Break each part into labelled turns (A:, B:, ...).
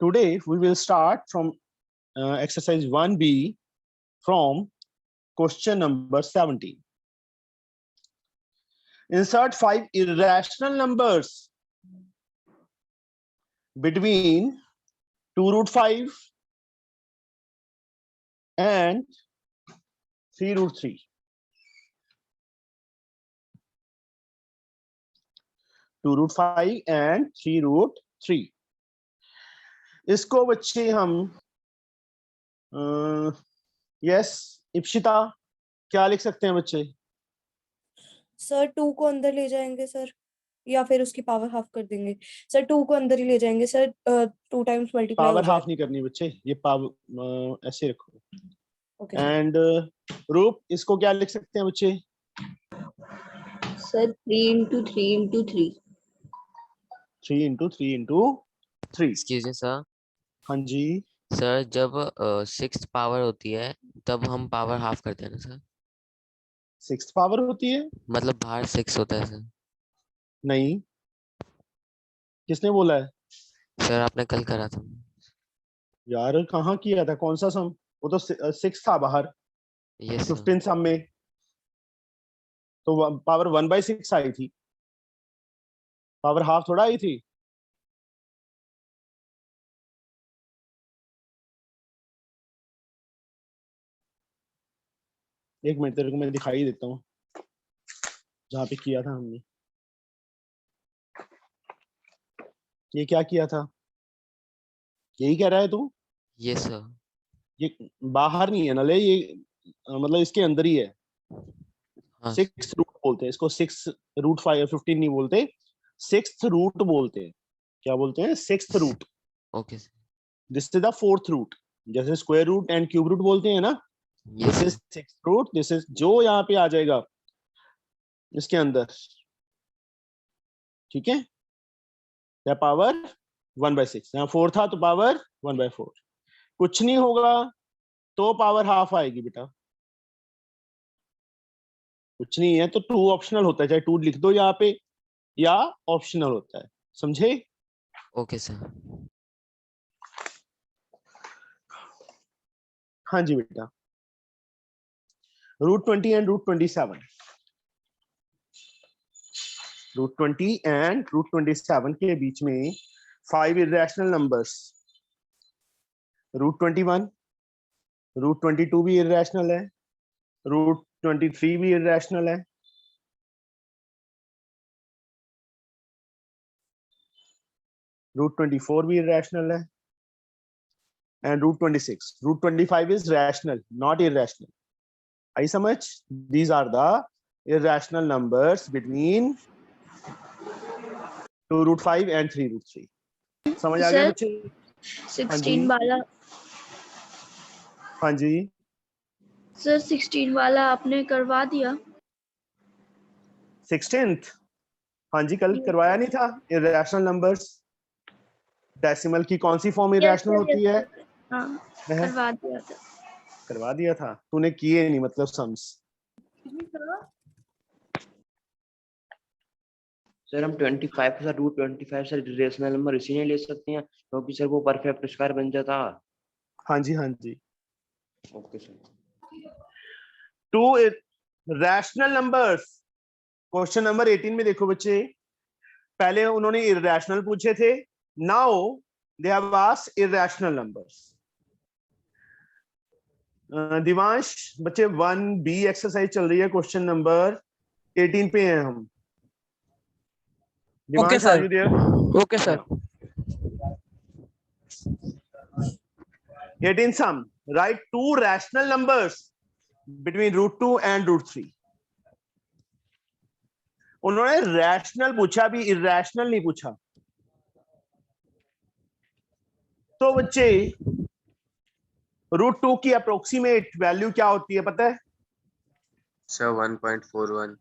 A: Today we will start from exercise 1B from question number 17. Insert 5 irrational numbers between 2 root 5 and 3 root 3. 2 root 5 and 3 root 3. इसको बच्चे हम yes Ipshita क्या लिख सकते हैं बच्चे?
B: सर 2 को अंदर ले जाएंगे सर, या फिर उसकी पावर हाफ कर देंगे सर। 2 को अंदर ही ले जाएंगे सर, 2 टाइम्स मल्टीप्लाई हो
A: पावर
B: जाएगा।
A: हाफ नहीं करनी बच्चे, ये पावर ऐसे रखो।
B: ओके
A: एंड रूप इसको क्या लिख सकते हैं बच्चे?
C: Sir 3 into 3 into 3
A: 3 into 3 into 3।
D: Excuse me sir.
A: हाँ जी
D: सर जब 6th पावर होती है तब हम पावर हाफ करते हैं ना सर?
A: 6th पावर होती है?
D: मतलब बाहर 6 होता है सर।
A: नहीं, किसने बोला है?
D: सर आपने कल करा था।
A: यार कहाँ किया था, कौन सा सम? वो तो 6 था बाहर,
D: यस
A: 15 सम में तो पावर 1/6 आई थी, पावर हाफ थोड़ा आई थी। एक मिनट तेरे को मैं दिखाई देता हूँ जहाँ पे किया था हमने। ये क्या किया था, यही कह रहा है तू?
D: Yes sir.
A: ये बाहर नहीं है नले, ये मतलब इसके अंदर ही है।
D: हाँ
A: 6 रूट बोलते हैं इसको, 6 रूट 5 15 नहीं बोलते, 6th रूट बोलते हैं। क्या बोलते हैं? 6th root.
D: Okay sir.
A: This is the 4th root. जैसे square root and cube root बोलते हैं ना,
D: yes
A: this is 6th root. This is जो यहाँ पे आ जाएगा इसके अंदर, ठीक है, या पावर 1/6। यहाँ 4 था तो पावर 1/4। कुछ नहीं होगा तो पावर हाफ आएगी बेटा, कुछ नहीं है तो 2 ऑप्शनल होता है, चाहे 2 लिख दो यहाँ पे या ऑप्शनल होता है, समझे?
D: Okay sir.
A: हाँ जी बेटा। √20 एंड √27। √20 एंड √27 के बीच में 5 इरेशनल नंबर्स। √21, √22 भी इरेशनल है, √23 भी इरेशनल है, √24 भी इरेशनल है, and √26. √25 is rational, not irrational. आई समझ? These are the irrational numbers between 2 root 5 and 3 root 3. समझ आ गया बच्चे?
C: 16 वाला
A: हाँ जी
C: सर 16 वाला आपने करवा दिया।
A: 16th, हाँ जी कल करवाया नहीं था? irrational numbers, डेसिमल की कौन सी फॉर्म irrational होती है?
C: हाँ करवा दिया था।
A: करवा दिया था तूने, किए नहीं मतलब सम्स।
E: सर हम 25 सर √25 सर रेशनल नंबर इसीलिए ले सकते हैं क्योंकि सर वो परफेक्ट स्क्वायर बन जाता।
A: हाँ जी हाँ जी।
E: Okay sir.
A: 2 rational numbers. Question number 18 में देखो बच्चे, पहले उन्होंने इरेशनल पूछे थे, now they have asked irrational numbers. Divansh बच्चे 1B एक्सरसाइज चल रही है, क्वेश्चन नंबर 18 पे हैं हम।
F: Okay
A: Divansh, are you there?
F: Okay sir.
A: 18 sum, write 2 rational numbers between √2 and √3। उन्होंने रैशनल पूछा, भी इरेशनल नहीं पूछा। तो बच्चे √2 की अप्रोक्सीमेट वैल्यू क्या होती है पता है?
D: सर 1.41।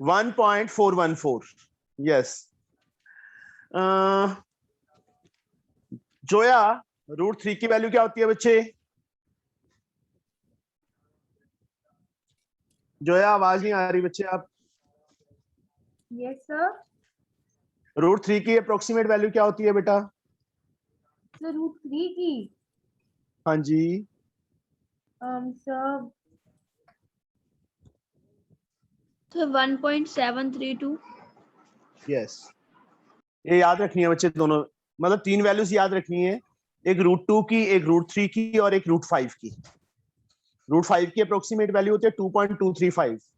A: 1.414। यस। जोया, √3 की वैल्यू क्या होती है बच्चे? जोया आवाज नहीं आ रही बच्चे आप।
C: Yes sir.
A: √3 की अप्रोक्सीमेट वैल्यू क्या होती है बेटा?
B: सर रूट 3 की
A: हाँ जी,
B: सर
C: सर 1.732
A: यस, ये याद रखनी है बच्चे दोनों, मतलब 3 वैल्यूज याद रखनी है, एक √2 की, एक √3 की और एक √5 की। √5 की अप्रोक्सीमेट वैल्यू होती है 2.235।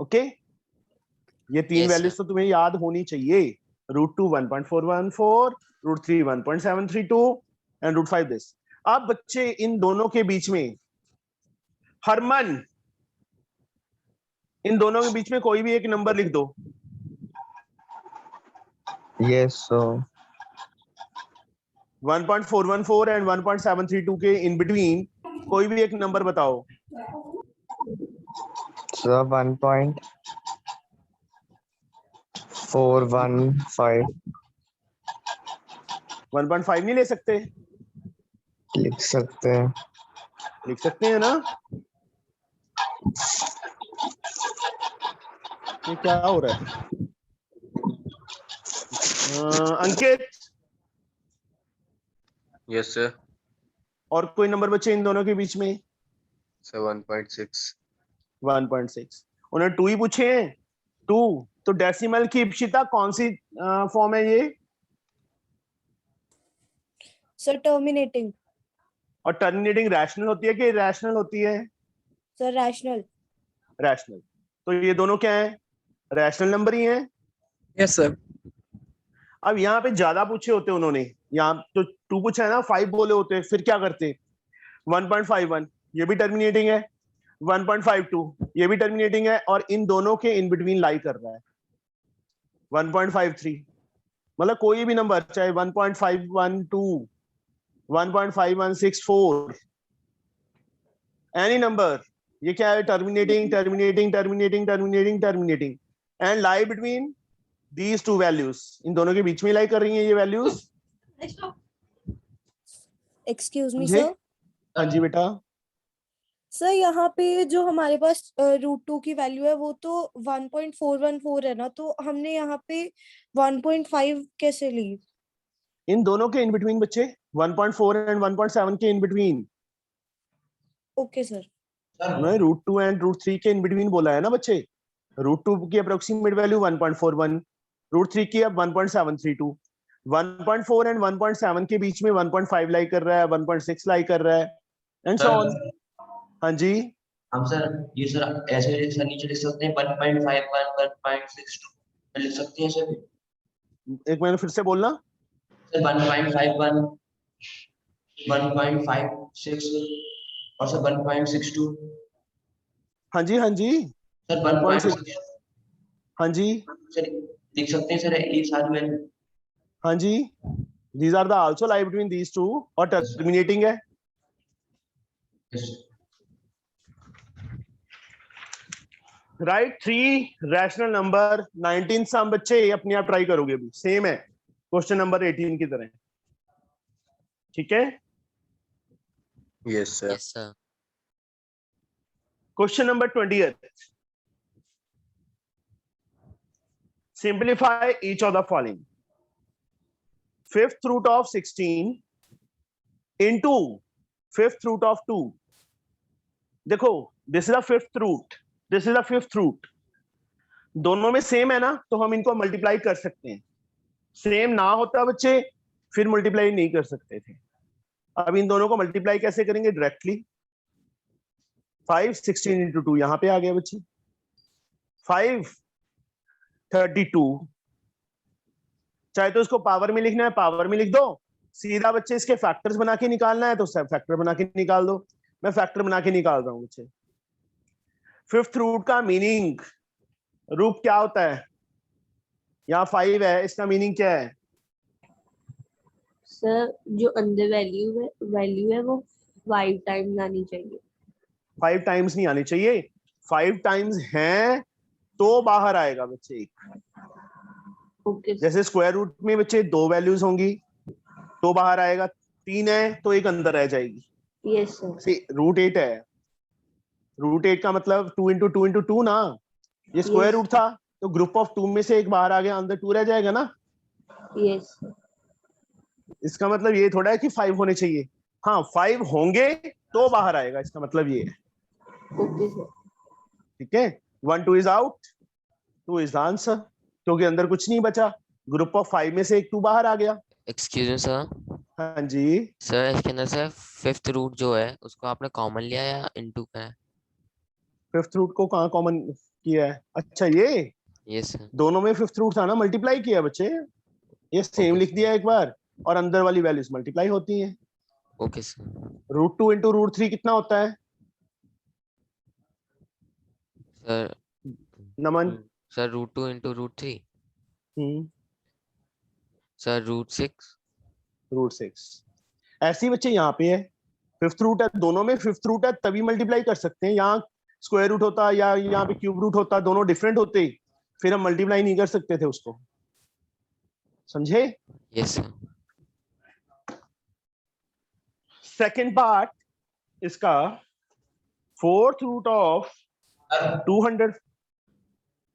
A: ओके, ये 3
D: Yes,
A: वैल्यूज तो तुम्हें याद होनी चाहिए। √2 1.414, √3 1.732 एंड √5 दिस। अब बच्चे इन दोनों के बीच में, हरमन, इन दोनों के बीच में कोई भी एक नंबर लिख दो।
F: Yes, so
A: 1.414 एंड 1.732 के इन बिटवीन कोई भी एक नंबर बताओ।
F: 1.415
A: 1.5 नहीं ले सकते?
F: लिख सकते हैं।
A: लिख सकते हैं ना? ये क्या हो रहा है? अंकित,
G: यस सर।
A: और कोई नंबर बचे इन दोनों के बीच में?
G: सर 1.6।
A: 1.6। उन्होंने 2 ही पूछे हैं। 2 तो डेसिमल की इप्सिता कौन सी फॉर्म है ये?
B: Sir terminating.
A: और टर्मिनेटिंग रैशनल होती है कि इरैशनल होती है?
B: Sir rational.
A: रैशनल। तो ये दोनों क्या है? रैशनल नंबर ही हैं।
H: Yes sir.
A: अब यहाँ पे ज्यादा पूछे होते उन्होंने, यहाँ तो 2 पूछा है ना, 5 बोले होते, फिर क्या करते? 1.51 ये भी टर्मिनेटिंग है, 1.52 ये भी टर्मिनेटिंग है, और इन दोनों के इन बिटवीन लाई कर रहा है 1.53। मतलब कोई भी नंबर, चाहे 1.512, 1.5164, एनी नंबर, ये क्या है? Terminating, terminating, terminating, terminating, terminating, and lie between these two values। इन दोनों के बीच में लाई कर रही हैं ये वैल्यूज।
B: एक्सक्यूज मी
A: समझे?
B: सर।
A: हाँ जी बेटा।
B: सर यहाँ पे जो हमारे पास √2 की वैल्यू है वो तो 1.414 है ना, तो हमने यहाँ पे 1.5 कैसे ली?
A: इन दोनों के इन बिटवीन बच्चे, 1.4 एंड 1.7 के इन बिटवीन।
B: Okay sir.
A: उन्होंने √2 एंड √3 के इन बिटवीन बोला है ना बच्चे। √2 की अप्रोक्सीमेट वैल्यू 1.41, √3 की अब 1.732, 1.4 एंड 1.7 के बीच में 1.5 लाई कर रहा है, 1.6 लाई कर रहा है, एंड सो ऑन। हाँ जी,
E: हम सर ये सर ऐसे सर नीचे लिख सकते हैं 1.51 1.62 लिख सकते हैं सर।
A: एक मिनट फिर से बोलना।
E: सर 1.51 1.56 और सर 1.62।
A: हाँ जी, हाँ जी,
E: सर
A: 1.6,
E: 1.6
A: हाँ जी,
E: सर लिख सकते हैं सर एक साथ में।
A: हाँ जी, these are the also lie between these two, और terminating है। राइट, 3 रैशनल नंबर 19 सम बच्चे अपने आप ट्राई करोगे अभी, सेम है क्वेश्चन नंबर 18 की तरह। ठीक है,
G: yes sir.
D: yes sir।
A: Question number 20th। Simplify each of the following. 5th root of 16 into 5th root of 2। देखो, this is the 5th root, this is the 5th root, दोनों में same है ना, तो हम इनको मल्टीप्लाई कर सकते हैं। सेम ना होता बच्चे फिर मल्टीप्लाई नहीं कर सकते थे। अब इन दोनों को मल्टीप्लाई कैसे करेंगे? डायरेक्टली 5 16 into 2 यहां पे आ गया बच्चे, 5 32। चाहे तो इसको पावर में लिखना है, पावर में लिख दो, सीधा बच्चे इसके फैक्टर्स बना के निकालना है तो सब फैक्टर बना के निकाल दो। मैं फैक्टर बना के निकाल रहा हूं बच्चे। 5th रूट का मीनिंग, रूट क्या होता है? यहाँ 5 है, इसका मीनिंग क्या है?
I: सर जो अंदर वैल्यू है वो 5 टाइम्स आनी चाहिए।
A: 5 टाइम्स नहीं आनी चाहिए, 5 टाइम्स है तो बाहर आएगा बच्चे एक।
I: ओके
A: जैसे स्क्वायर रूट में बच्चे 2 वैल्यूज होंगी तो बाहर आएगा, 3 है तो एक अंदर रह जाएगी।
I: Yes sir.
A: √8 है, √8 का मतलब 2 into 2 into 2 ना, ये स्क्वायर
I: Yes.
A: रूट था तो ग्रुप ऑफ 2 में से एक बाहर आ गया, अंदर 2 रह जाएगा ना।
I: Yes sir.
A: इसका मतलब ये थोड़ा है कि 5 होने चाहिए। हाँ 5 होंगे तो बाहर आएगा, इसका मतलब ये है।
I: Okay sir.
A: ठीक है, 1 2 is out, 2 is the answer, क्योंकि अंदर कुछ नहीं बचा। ग्रुप ऑफ 5 में से एक 2 बाहर आ गया।
D: एक्सक्यूज मी सर,
A: हाँ जी,
D: सर इसके अंदर से फिफ्थ रूट जो है उसको आपने कॉमन लिया या इनटू का है?
A: फिफ्थ रूट को कहाँ कॉमन किया है? अच्छा ये
D: यस सर।
A: दोनों में फिफ्थ रूट था ना, मल्टीप्लाई किया है बच्चे, ये सेम
D: Okay,
A: लिख दिया एक बार, और अंदर वाली वैल्यूज मल्टीप्लाई होती हैं।
D: Okay sir.
A: √2 इंटू √3 कितना होता है
D: सर
A: नमन?
D: सर √2 इंटू √3,
A: हम्म,
D: सर √6।
A: √6। ऐसे ही बच्चे यहाँ पे है, फिफ्थ रूट है, दोनों में फिफ्थ रूट है तभी मल्टीप्लाई कर सकते हैं। यहाँ स्क्वायर रूट होता या यहाँ पे क्यूब रूट होता, दोनों डिफरेंट होते, फिर हम मल्टीप्लाई नहीं कर सकते थे उसको, समझे?
D: Yes sir.
A: सेकेंड पार्ट इसका, फोर्थ रूट ऑफ 200।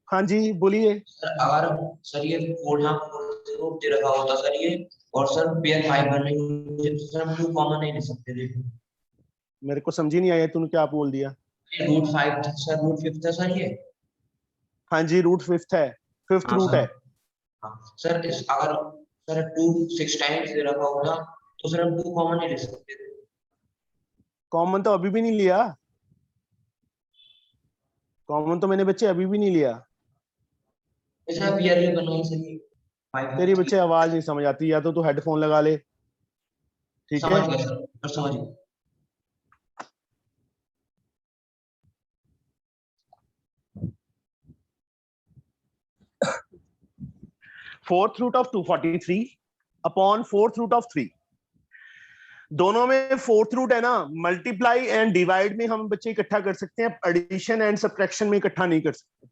A: हाँ जी बोलिए।
H: सर अगर सर ये फोर यहाँ रूट दे रखा होता सर ये, और सर पेयर 5 बनने तो सर हम 2 कॉमन नहीं ले सकते थे।
A: मेरे को समझ ही नहीं आया तूने क्या बोल दिया।
H: √5 था सर, √5 था सर ये।
A: हाँ जी √5 है, फिफ्थ
H: हाँ
A: रूट
H: सर।
A: है।
H: हाँ सर, इस अगर सर 2 6 टाइम्स दे रखा होता तो सर हम 2 कॉमन नहीं ले सकते थे।
A: कॉमन तो अभी भी नहीं लिया, कॉमन तो मैंने बच्चे अभी भी नहीं लिया।
H: ऐसा पेयर भी बनाए सर ये 5
A: तेरी बच्चे आवाज नहीं समझ आती, या तो तू हेडफोन लगा ले, ठीक है?
H: समझ गया सर, समझ गया।
A: Fourth root of 243 upon fourth root of 3, दोनों में फोर्थ रूट है ना, मल्टीप्लाई एंड डिवाइड में हम बच्चे इकट्ठा कर सकते हैं, एडिशन एंड सब्ट्रैक्शन में इकट्ठा नहीं कर सकते।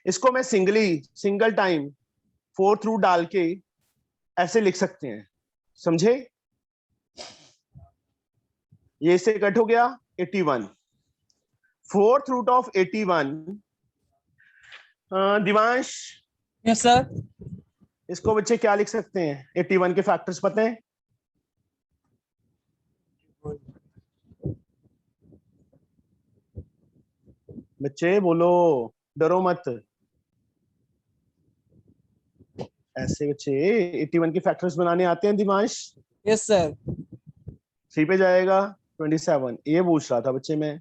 A: इसको मैं सिंगल टाइम फोर्थ रूट डाल के ऐसे लिख सकते हैं, समझे? ये से कट हो गया 81, fourth root of 81। Divansh,
J: yes sir.
A: इसको बच्चे क्या लिख सकते हैं? 81 के फैक्टर्स पता है? बच्चे बोलो, डरो मत, ऐसे बच्चे 81 के फैक्टर्स बनाने आते हैं दिमाश?
J: Yes sir.
A: 3 पे जाएगा 27, ये पूछ रहा था बच्चे मैं,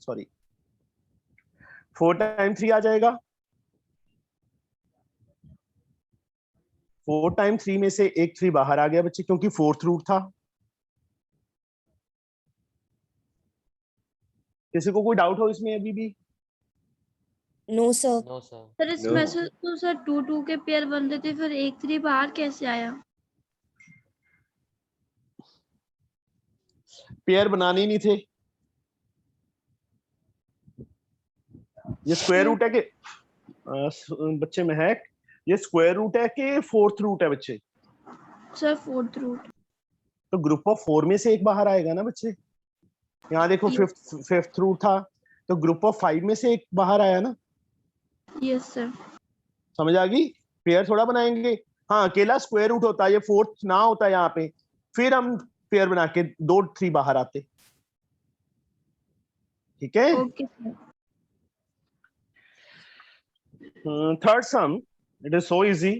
A: सॉरी। 4 टाइम 3 आ जाएगा, 4 टाइम 3 में से एक 3 बाहर आ गया बच्चे, क्योंकि फोर्थ रूट था। किसी को कोई डाउट हो इसमें अभी भी?
B: No sir.
D: No sir.
C: Sir इसमें से तो सर 2 2 के पेयर बन रहे थे, फिर 1 3 बाहर कैसे आया?
A: पेयर बनाने ही नहीं थे, ये स्क्वायर रूट है कि बच्चे महक, ये स्क्वायर रूट है कि फोर्थ रूट है बच्चे?
C: Sir 4th root.
A: तो ग्रुप ऑफ 4 में से एक बाहर आएगा ना बच्चे। यहाँ देखो फिफ्थ रूट था, तो ग्रुप ऑफ 5 में से एक बाहर आया ना,
C: यस सर।
A: समझ आ गई? पेयर थोड़ा बनाएंगे। हाँ अकेला स्क्वायर रूट होता, ये फोर्थ ना होता यहाँ पे, फिर हम पेयर बना के 2 3 बाहर आते, ठीक है?
C: Okay sir.
A: Third sum, it is so easy.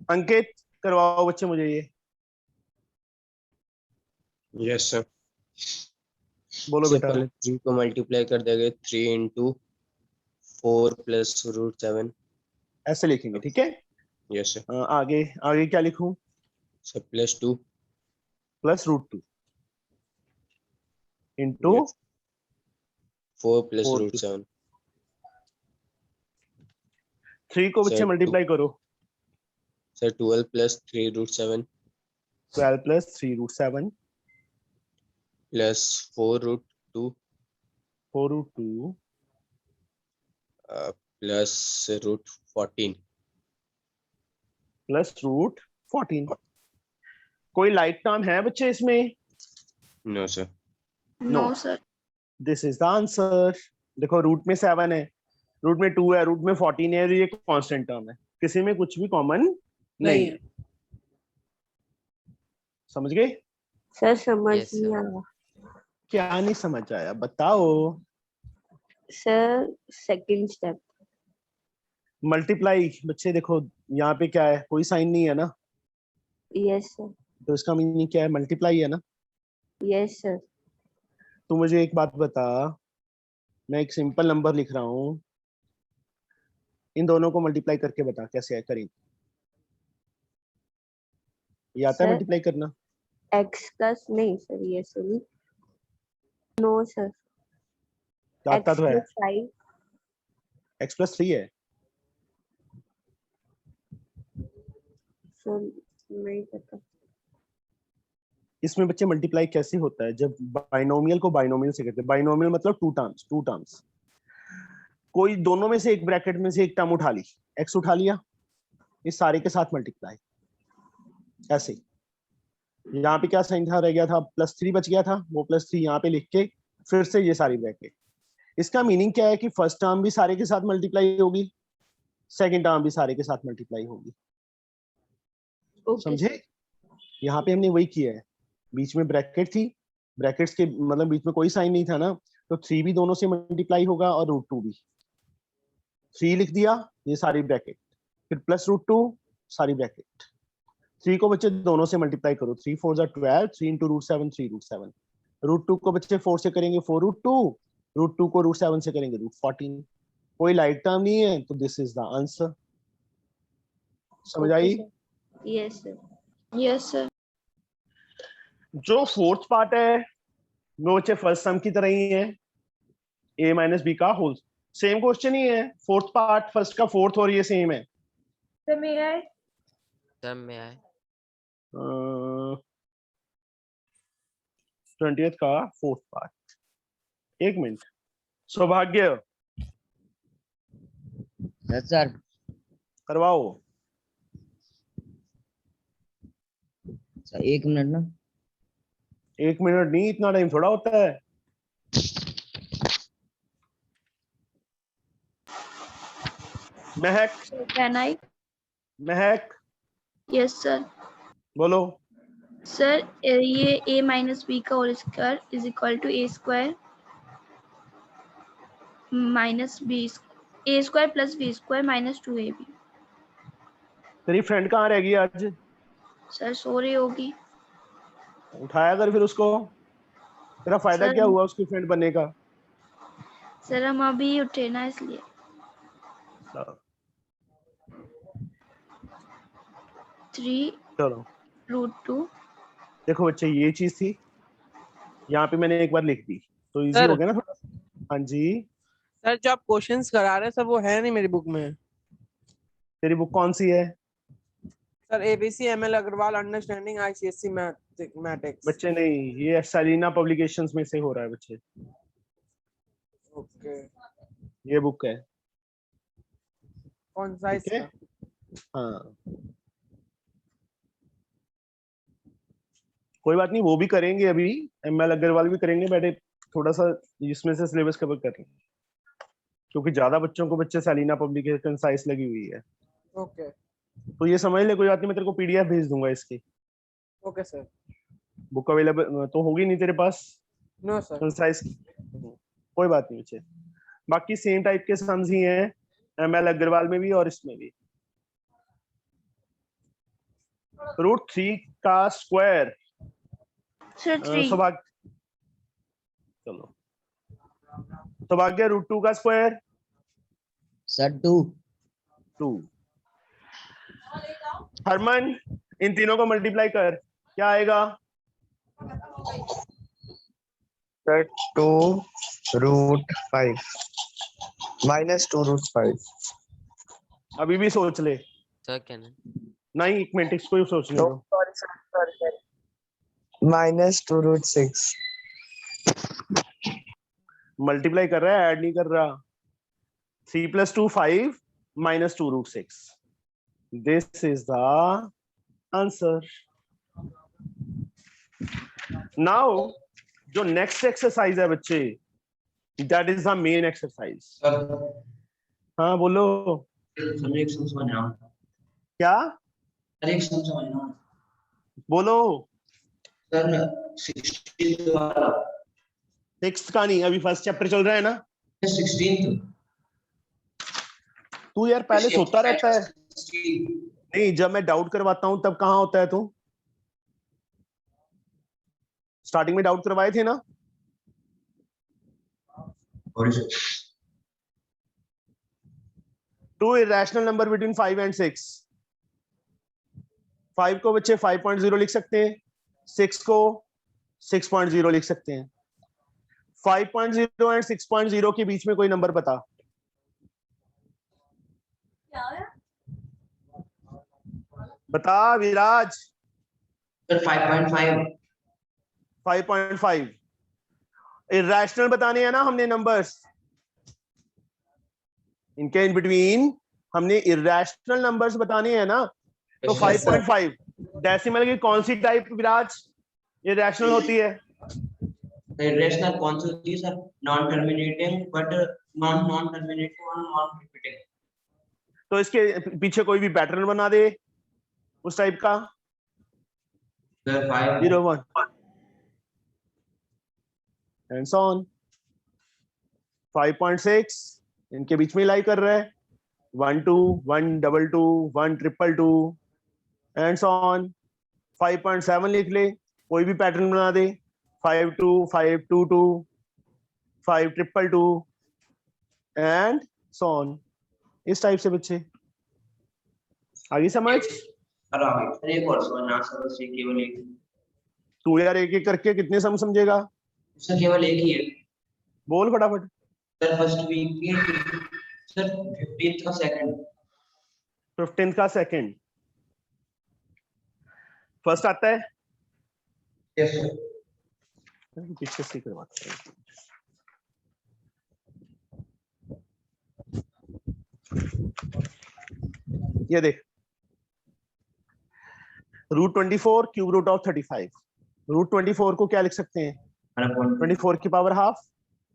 A: Ankit करवाओ बच्चे मुझे ये,
G: यस सर।
A: बोलो
G: सर
A: बेटा।
G: पहले 3 को मल्टीप्लाई कर देंगे, 3 इंटू 4 प्लस √7।
A: ऐसे लिखेंगे, ठीक है?
G: Yes sir.
A: आगे आगे क्या लिखूं?
G: Sir +2
A: plus √2 into
G: 4 plus
A: 4
G: √7।
A: 3 को बच्चे
G: Sir,
A: मल्टीप्लाई करो,
G: sir 12 plus 3√7
A: 12 plus 3√7
G: plus 4√2
A: 4√2
G: plus √14।
A: Plus √14। कोई लाइक टर्म है बच्चे इसमें?
G: No sir.
C: No
A: No.
C: Sir.
A: This is the answer. देखो रूट में 7 है, रूट में 2 है, रूट में 14 है, ये कांस्टेंट टर्म है, किसी में कुछ भी कॉमन नहीं है। समझ गए?
I: सर समझ
D: Yes,
I: नहीं
D: sir.
I: आया।
A: क्या नहीं समझ आया बताओ?
I: Sir second step.
A: मल्टीप्लाई बच्चे देखो यहाँ पे क्या है, कोई साइन नहीं है ना,
I: यस सर।
A: तो इसका मीनिंग क्या है? मल्टीप्लाई है ना।
I: Yes sir.
A: तो मुझे एक बात बता, मैं एक सिंपल नंबर लिख रहा हूँ, इन दोनों को मल्टीप्लाई करके बता कैसे है करें। ये आता है
I: सर
A: मल्टीप्लाई करना?
I: एक्स का नहीं सर, ये सही। No sir.
A: आता तो है,
I: एक्स 5।
A: x + 3 है।
I: सर नहीं पता।
A: इसमें बच्चे मल्टीप्लाई कैसे होता है? जब बाइनोमियल को बाइनोमियल से कहते हैं, बाइनोमियल मतलब टू टर्म्स। कोई दोनों में से एक ब्रैकेट में से एक टर्म उठा ली, x उठा लिया, इस सारे के साथ मल्टीप्लाई, ऐसे। यहाँ पे क्या साइन था, रह गया था +3 बच गया था, वो +3 यहाँ पे लिख के फिर से ये सारी ब्रैकेट। इसका मीनिंग क्या है कि फर्स्ट टर्म भी सारे के साथ मल्टीप्लाई होगी, सेकंड टर्म भी सारे के साथ मल्टीप्लाई होगी। समझे? यहाँ पे हमने वही किया है, बीच में ब्रैकेट थी, ब्रैकेट्स के मतलब बीच में कोई साइन नहीं था ना, तो 3 भी दोनों से मल्टीप्लाई होगा और √2 भी। 3 लिख दिया, ये सारी ब्रैकेट, फिर +√2 सारी ब्रैकेट। 3 को बच्चे दोनों से मल्टीप्लाई करो, 3 4 = 12, 3 × √7 3√7। √2 को बच्चे 4 से करेंगे 4√2, √2 को √7 से करेंगे √14। कोई लाइक टर्म नहीं है, तो दिस इज द आंसर। समझ आई?
I: Yes sir.
C: Yes sir.
A: जो फोर्थ पार्ट है वो बच्चे फर्स्ट सम की तरह ही है, a - b का होल, सेम क्वेश्चन ही है। फोर्थ पार्ट फर्स्ट का फोर्थ और ये सेम है।
D: Sir, may I?
A: 20th का फोर्थ पार्ट। एक मिनट, सौभाग्य
E: सर
A: करवाओ।
E: एक मिनट ना।
A: 1 मिनट नहीं, इतना टाइम थोड़ा होता है। महक,
C: can I?
A: Mahak
C: yes sir.
A: बोलो।
C: सर ये a - b का whole square is equal to a² - b, a² + b² - 2ab।
A: तेरी फ्रेंड कहाँ रह गई आज?
C: सर सो रही होगी।
A: उठाया कर फिर उसको। तेरा फायदा
C: सर
A: क्या हुआ उसकी फ्रेंड बनने का?
C: सर हम अभी उठे ना इसलिए। 3
A: चलो
C: √2।
A: देखो बच्चे, ये चीज थी, यहाँ पे मैंने एक बार लिख दी तो इजी
J: सर।
A: हो गया ना थोड़ा। हाँ जी,
J: सर जो आप क्वेश्चंस करा रहे हैं सर वो है नहीं मेरी बुक में।
A: तेरी बुक कौन सी है?
J: Sir ABC ML Agarwal understanding ICSE mathematics.
A: बच्चे नहीं, ये सेलिना पब्लिकेशंस में से हो रहा है बच्चे,
J: ओके।
A: ये बुक है।
J: कौन सा
A: ठीक है?
J: इसका?
A: हाँ कोई बात नहीं, वो भी करेंगे, अभी ML अग्रवाल भी करेंगे बैठे, थोड़ा सा इसमें से सिलेबस कवर कर रहे हैं, क्योंकि ज्यादा बच्चों को बच्चे सेलिना पब्लिकेशन साइंस लगी हुई है।
J: ओके।
A: तो ये समझ ले, कोई बात नहीं, मैं तेरे को PDF भेज दूंगा इसकी।
J: Okay sir.
A: बुक अवेलेबल तो होगी नहीं तेरे पास
J: नो सर।
A: कंसाइज की? कोई बात नहीं बच्चे, बाकी सेम टाइप के सम्स ही हैं ML अग्रवाल में भी और इसमें भी। √3 का स्क्वायर
C: सर 3।
A: सौभाग्य, चलो सौभाग्य, √2 का स्क्वायर
E: सर 2।
A: 2। हरमन, इन तीनों को मल्टीप्लाई कर, क्या आएगा?
F: सर 2 √5 -2 √5।
A: अभी भी सोच ले।
D: Sir, can I?
A: नहीं, एक मिनट, इसको ही सोचने दो।
F: सॉरी -2 √6।
A: मल्टीप्लाई कर रहा है, ऐड नहीं कर रहा। 3 + 2 5 -2 √6। This is the answer. Now जो नेक्स्ट एक्सरसाइज है बच्चे, that is the main exercise.
H: Sir
A: हाँ बोलो
H: सर एक सम समझना,
A: क्या,
H: सर एक सम समझना
A: बोलो।
H: सर 16 वाला,
A: सिक्स्थ का नहीं, अभी फर्स्ट चैप्टर चल रहा है ना।
H: 16
A: तू यार पहले सोता रहता है। नहीं, जब मैं डाउट करवाता हूं तब कहाँ होता है तू? स्टार्टिंग में डाउट करवाए थे ना। Two irrational number between 5 and 6। 5 को बच्चे 5.0 लिख सकते हैं, 6 को 6.0 लिख सकते हैं। 5.0 एंड 6.0 के बीच में कोई नंबर बता। बता विराज।
H: सर 5.5।
A: 5.5 इरेशनल बताने हैं ना हमने नंबर्स, इनके इन बिटवीन हमने इरेशनल नंबर्स बताने हैं ना। तो 5.5 डेसिमल की कौन सी टाइप विराज इरेशनल होती है?
H: इरेशनल कौन सी होती है sir? Non terminating, but non terminating और नॉन रिपीटिंग।
A: तो इसके पीछे कोई भी पैटर्न बना दे उस टाइप का।
H: Sir 5
A: 0 1 and so on. 5.6 इनके बीच में लाई कर रहा है, 1 2 1 2 2 1 2 2 एंड सो ऑन। 5.7 लिख ले, कोई भी पैटर्न बना दे, 5 2 5 2 2 5 2 2 एंड सो ऑन। इस टाइप से बच्चे आगे समझ।
H: सर एक और समझना सर, से केवल एक।
A: तू यार एक एक करके कितने सम समझेगा?
H: सर केवल एक ही है।
A: बोल फटाफट।
H: सर फर्स्ट वीक के सर 15th का सेकंड।
A: 15th का सेकंड फर्स्ट आता है।
H: Yes sir.
A: पीछे से करवाता हूं। ये देख, √24 क्यूब रूट ऑफ 35। √24 को क्या लिख सकते हैं? 24 की power half.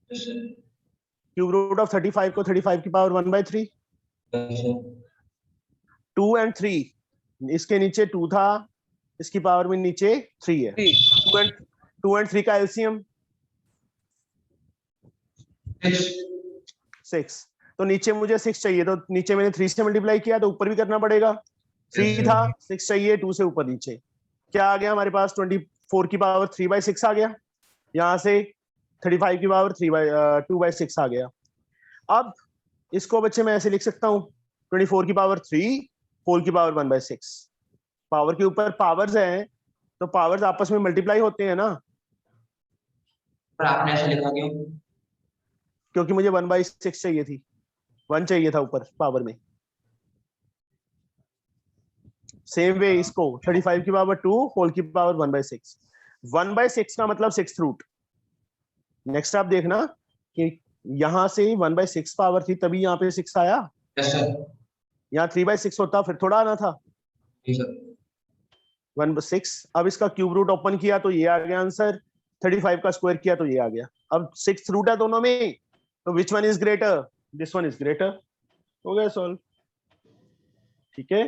A: Cube root of 35 को 35 की पावर 1/3। 2 and 3, इसके नीचे 2 था, इसकी पावर में नीचे 3 है। 2 and 3 का एलसीएम 6। तो नीचे मुझे 6 चाहिए, तो नीचे मैंने 3 से मल्टीप्लाई किया, तो ऊपर भी करना पड़ेगा। 3 था, 6 चाहिए, 2 से ऊपर नीचे। क्या आ गया हमारे पास? 24 की पावर 3/6 आ गया। यहाँ से 35 की पावर 2/6 आ गया। अब इसको बच्चे मैं ऐसे लिख सकता हूँ, 24 की पावर 3 होल की पावर 1/6। पावर के ऊपर पावर्स हैं, तो पावर्स आपस में मल्टीप्लाई होते हैं ना।
H: पर आपने ऐसे लिखा क्यों?
A: क्योंकि मुझे 1/6 चाहिए थी, 1 चाहिए था ऊपर पावर में। सेम वे इसको 35 की पावर 2 होल की पावर 1/6। 1/6 का मतलब 6th रूट। नेक्स्ट आप देखना कि यहां से 1/6 पावर थी, तभी यहाँ पे 6 आया।
H: Yes sir.
A: यहाँ 3/6 होता फिर थोड़ा आना था।
H: जी सर।
A: 1/6। अब इसका क्यूब रूट ओपन किया तो ये आ गया आंसर, 35 का स्क्वायर किया तो ये आ गया। अब 6th रूट है दोनों में, तो which one is greater? This one is greater. हो गया सॉल्व। ठीक है।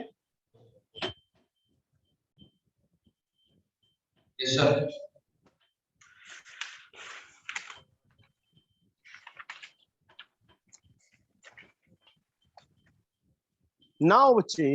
H: Yes sir.
A: नाउ बच्चे